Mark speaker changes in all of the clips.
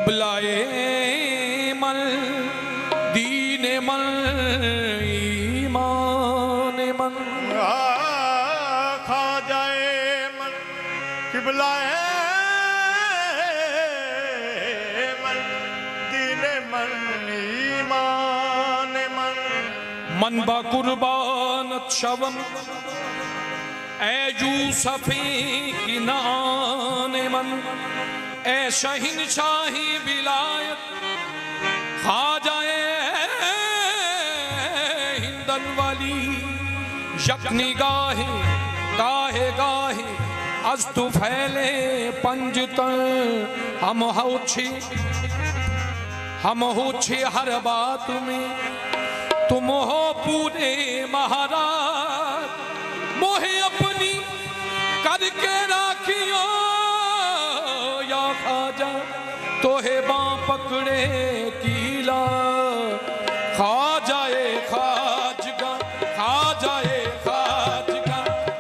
Speaker 1: किबलाए मल दीन मल ईमान मन
Speaker 2: खा जाए मन किबलाए मन दीन मन ईमान मन
Speaker 1: मन बा कुर्बानत शवम ए यूसुफी की नान मन ए शहंशाही विलायत खा जाए हिंदन वाली यकनी गाहे गाहे गाहे अज तू फैले पंजतन हम हो छे हर बात में तुम हो पूरे महाराज मोहे अपनी करके राखियो या खाजा तोहे बाँ पकड़े कीला खा जाए खाजगा खा जाए खाजगा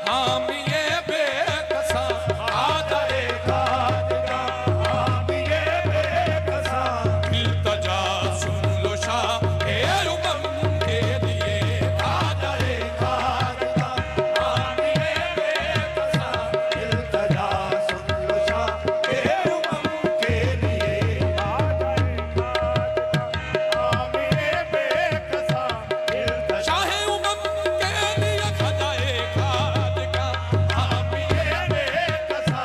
Speaker 1: हम ये बेकसा खा जाए खाजगा हम ये बेकसा इल्तजा सुन लो शाह ए उमम के लिए खा जाए खाजगा हम ये बेकसा
Speaker 2: इल्तजा सुन लो शाह ए उमम के लिए खा जाए खाजगा हम ये बेकसा इल्तजा
Speaker 1: शाह उमम के लिए खा जाए खाजगा हम ये
Speaker 2: बेकसा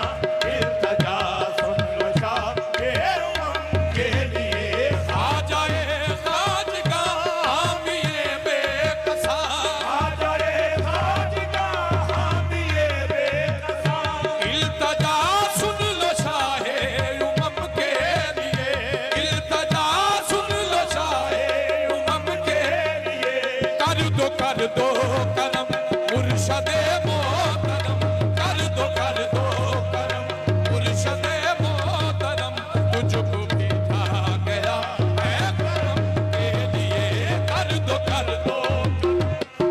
Speaker 2: इल्तजा सुन लो शाह ए उमम के लिए
Speaker 1: खा जाए खाजगा हम ये बेकसा
Speaker 2: खा जाए खाजगा हम ये बेकसा
Speaker 1: इल्तजा सुन लो शाहे उमम के लिए इल्तजा सुन लो शाहे उमम के लिए कर दो करम मुर्शदे मोहतरम कर दो करम मुर्शदे मोहतरम तुझको भेजा गया है करम के लिए कर दो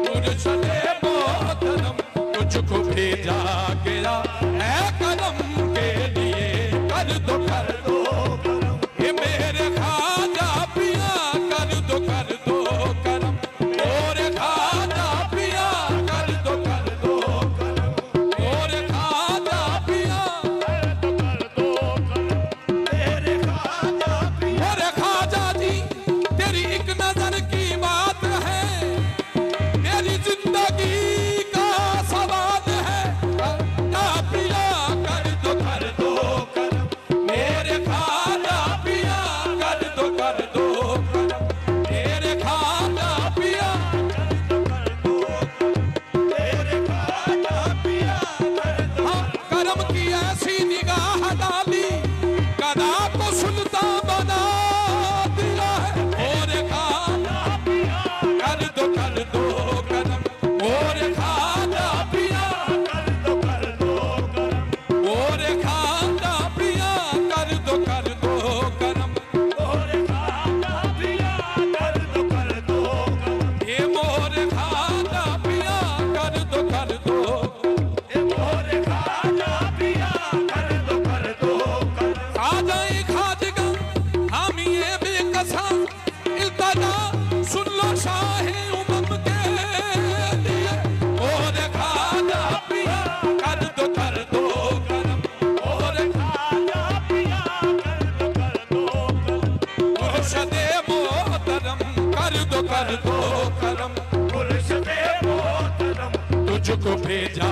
Speaker 1: मुर्शदे मोहतरम तुझको भेजा गया है करम के लिए कर दो ये मेरे खाजा पिया कर दो करम और खाजा पिया कर दो और खाजा पिया
Speaker 2: तेरे खाजा
Speaker 1: और खाजा जी तेरी एक नजर की बात है मेरी जिंदगी का सवाल है खाजा पिया कर दो करम मेरे खाजा पिया कर दो करम मेरे खाजा पिया
Speaker 2: तेरे खाजा पिया
Speaker 1: हाँ, करम की ऐसी निगाह डाली कदा को सुल्तान बना दिया है और खाजा पिया कर दो करम और खाजा पिया और खाजा पिया कर दो करम ये मोर खाजा पिया कर दो खाजा ही खाजगा हम ये बेकसा इल्तजा सुन लो शाहे उमम के लिए और खाजा पिया कर दो करम और खाजा पिया कर दो मुर्शदे मोहतरम कर दो करम
Speaker 2: मुर्शदे मोहतरम
Speaker 1: तुझको भेजा